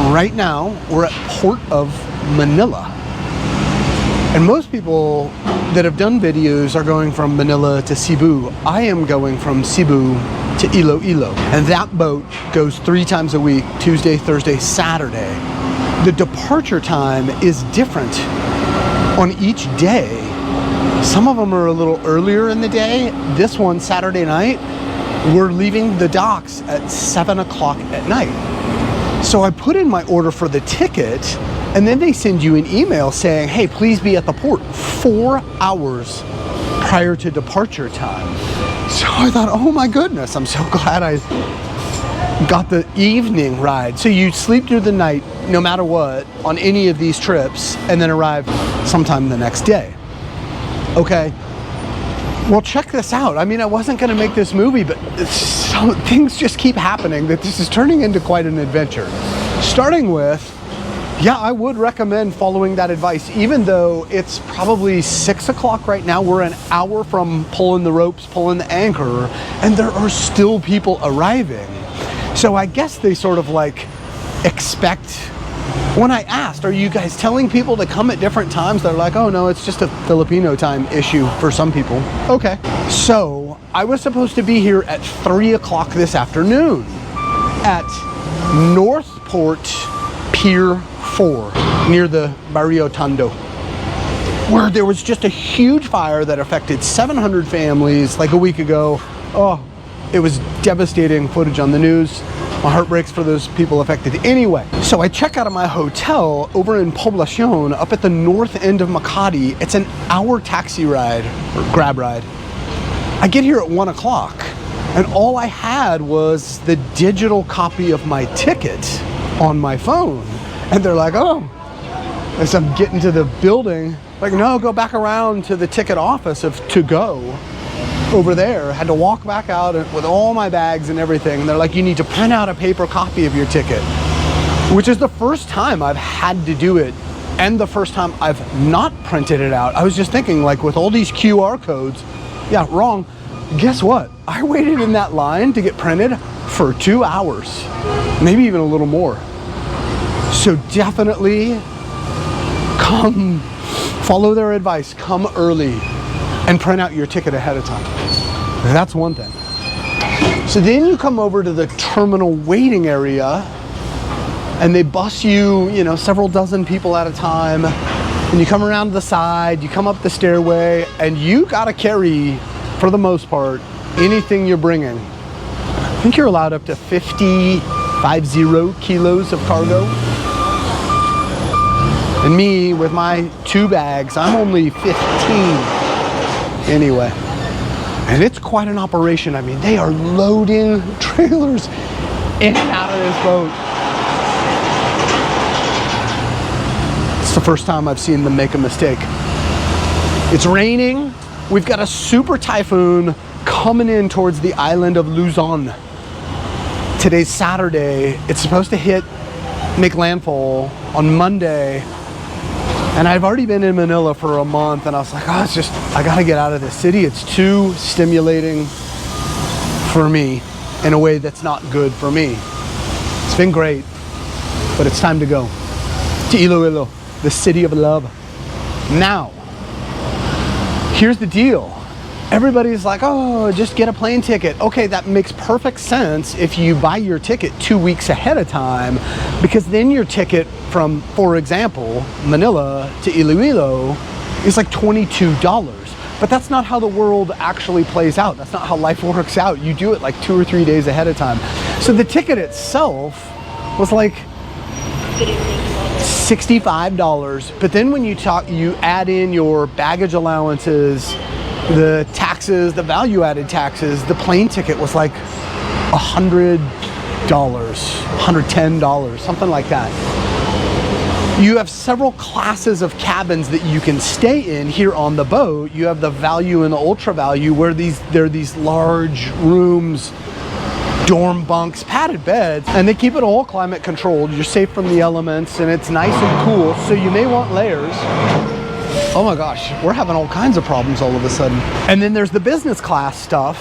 Right now, we're at Port of Manila. And most people that have done videos are going from Manila to Cebu. I am going from Cebu to Iloilo. And that boat goes 3 times a week, Tuesday, Thursday, Saturday. The departure time is different on each day. Some of them are a little earlier in the day. This one, Saturday night, we're leaving the docks at 7 o'clock at night. So I put in my order for the ticket, and then they send you an email saying, hey, please be at the port 4 hours prior to departure time. So I thought, oh my goodness, I'm so glad I got the evening ride. So you sleep through the night, no matter what, on any of these trips, and then arrive sometime the next day. Okay. Well, check this out. I mean, I wasn't going to make this movie, but things just keep happening that this is turning into quite an adventure. Starting with, yeah, I would recommend following that advice, even though it's probably 6 o'clock right now. We're an hour from pulling the ropes, pulling the anchor, and there are still people arriving. So I guess they sort of like expect. When I asked, are you guys telling people to come at different times? They're like, oh no, it's just a Filipino time issue for some people. Okay. So I was supposed to be here at 3 o'clock this afternoon at Northport Pier 4 near the Barrio Tondo, where there was just a huge fire that affected 700 families like a week ago. Oh, it was devastating footage on the news. My heart breaks for those people affected. Anyway, so I check out of my hotel over in Poblacion up at the north end of Makati. It's an hour taxi ride or grab ride. I get here at 1 o'clock and all I had was the digital copy of my ticket on my phone. And they're like, oh, as I'm getting to the building, like, no, go back around to the ticket office of To Go. Over there, had to walk back out with all my bags and everything. And they're like, you need to print out a paper copy of your ticket, which is the first time I've had to do it and the first time I've not printed it out. I was just thinking, like, with all these QR codes, yeah, wrong. Guess what? I waited in that line to get printed for 2 hours, maybe even a little more. So definitely come, follow their advice, come early and print out your ticket ahead of time. That's one thing. So then you come over to the terminal waiting area and they bus you, you know, several dozen people at a time. And you come around to the side, you come up the stairway, and you gotta carry, for the most part, anything you're bringing. I think you're allowed up to 50 kilos of cargo. And me, with my 2 bags, I'm only 15. Anyway, and it's quite an operation. I mean, they are loading trailers in and out of this boat. It's the first time I've seen them make a mistake. It's raining. We've got a super typhoon coming in towards the island of Luzon. Today's Saturday. It's supposed to make landfall on Monday. And I've already been in Manila for a month and I was like, oh, it's just, I gotta get out of this city. It's too stimulating for me in a way that's not good for me. It's been great, but it's time to go to Iloilo, the city of love. Now, here's the deal. Everybody's like, oh, just get a plane ticket. Okay, that makes perfect sense if you buy your ticket 2 weeks ahead of time, because then your ticket from, for example, Manila to Iloilo is like $22. But that's not how the world actually plays out. That's not how life works out. You do it like 2 or 3 days ahead of time. So the ticket itself was like $65. But then when you add in your baggage allowances, the taxes, the value-added taxes, the plane ticket was like $100, $110, something like that. You have several classes of cabins that you can stay in here on the boat. You have the value and the ultra value, where there are these large rooms, dorm bunks, padded beds, and they keep it all climate controlled. You're safe from the elements and it's nice and cool, so you may want layers. Oh my gosh, we're having all kinds of problems all of a sudden. And then there's the business class stuff,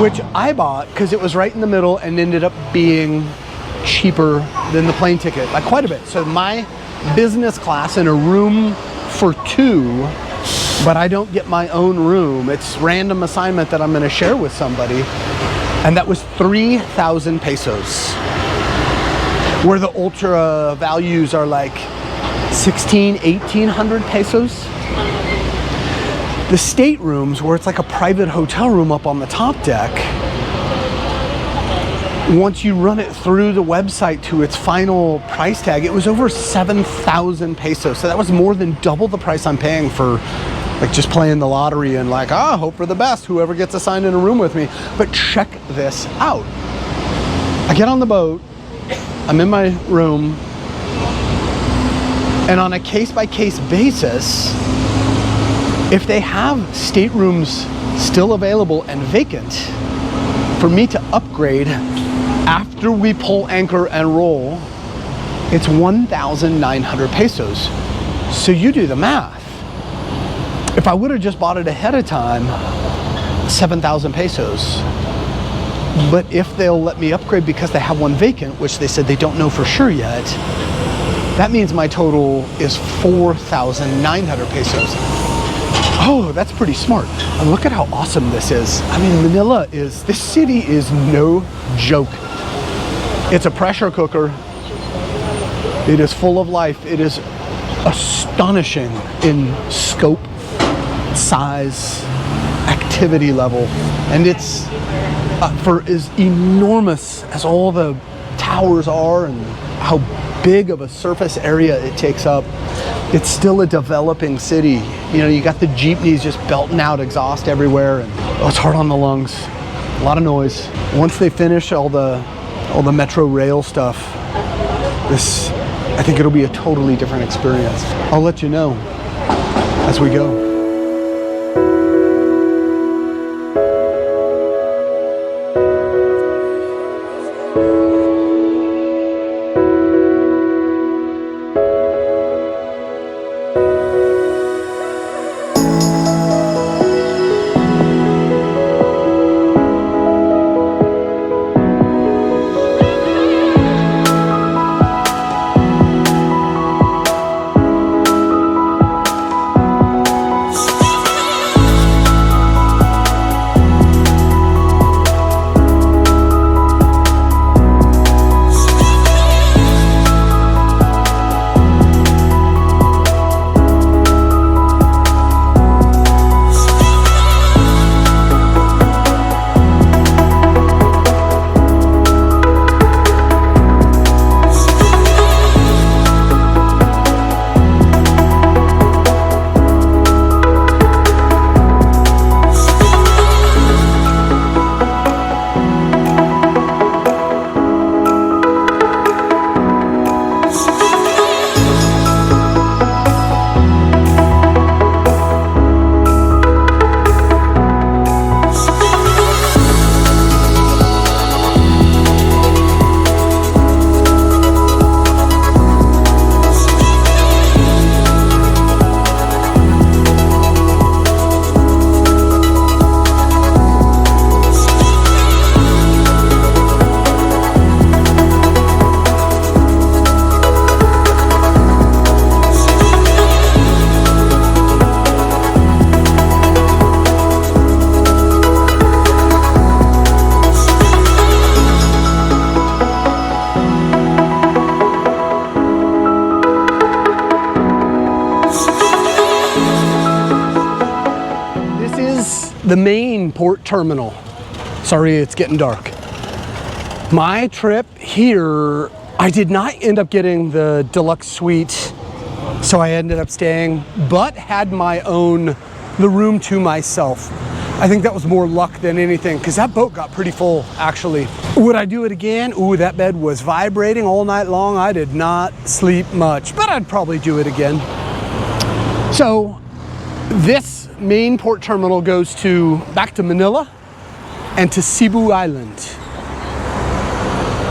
which I bought because it was right in the middle and ended up being cheaper than the plane ticket, like quite a bit. So my business class in a room for two, but I don't get my own room. It's random assignment that I'm going to share with somebody. And that was 3,000 pesos. Where the ultra values are like 1,800 pesos. The staterooms, where it's like a private hotel room up on the top deck, once you run it through the website to its final price tag, it was over 7,000 pesos. So that was more than double the price I'm paying for like just playing the lottery and like, hope for the best, whoever gets assigned in a room with me. But check this out. I get on the boat, I'm in my room, and on a case-by-case basis, if they have staterooms still available and vacant, for me to upgrade after we pull anchor and roll, it's 1,900 pesos. So you do the math. If I would have just bought it ahead of time, 7,000 pesos. But if they'll let me upgrade because they have one vacant, which they said they don't know for sure yet, that means my total is 4,900 pesos. Oh, that's pretty smart. And look at how awesome this is. I mean, this city is no joke. It's a pressure cooker. It is full of life. It is astonishing in scope, size, activity level. And it's for as enormous as all the towers are and how big of a surface area it takes up, it's still a developing city. You know, you got the jeepneys just belting out exhaust everywhere, and it's hard on the lungs, a lot of noise. Once they finish all the metro rail stuff, I think it'll be a totally different experience. I'll let you know as we go. The main port terminal. Sorry, it's getting dark. My trip here, I did not end up getting the deluxe suite, so I ended up staying, but had the room to myself. I think that was more luck than anything, because that boat got pretty full, actually. Would I do it again? Ooh, that bed was vibrating all night long. I did not sleep much, but I'd probably do it again. So this main port terminal goes back to Manila and to Cebu Island.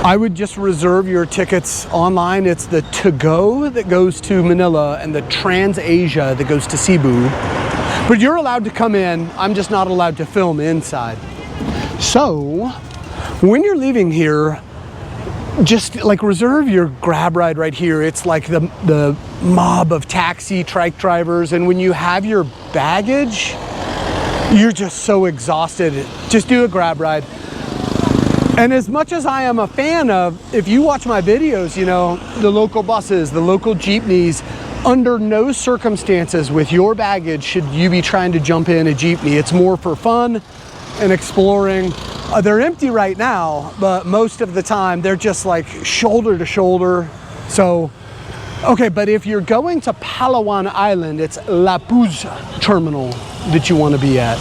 I would just reserve your tickets online. It's the to-go that goes to Manila and the Trans-Asia that goes to Cebu. But you're allowed to come in. I'm just not allowed to film inside. So when you're leaving here, just like reserve your grab ride right here. It's like the mob of taxi trike drivers, and when you have your baggage, you're just so exhausted. Just do a grab ride. And as much as I am a fan of, if you watch my videos, you know, the local buses, the local jeepneys, under no circumstances with your baggage should you be trying to jump in a jeepney. It's more for fun and exploring. They're empty right now, but most of the time they're just like shoulder to shoulder. So, okay, but if you're going to Palawan Island, it's La Puz terminal that you want to be at.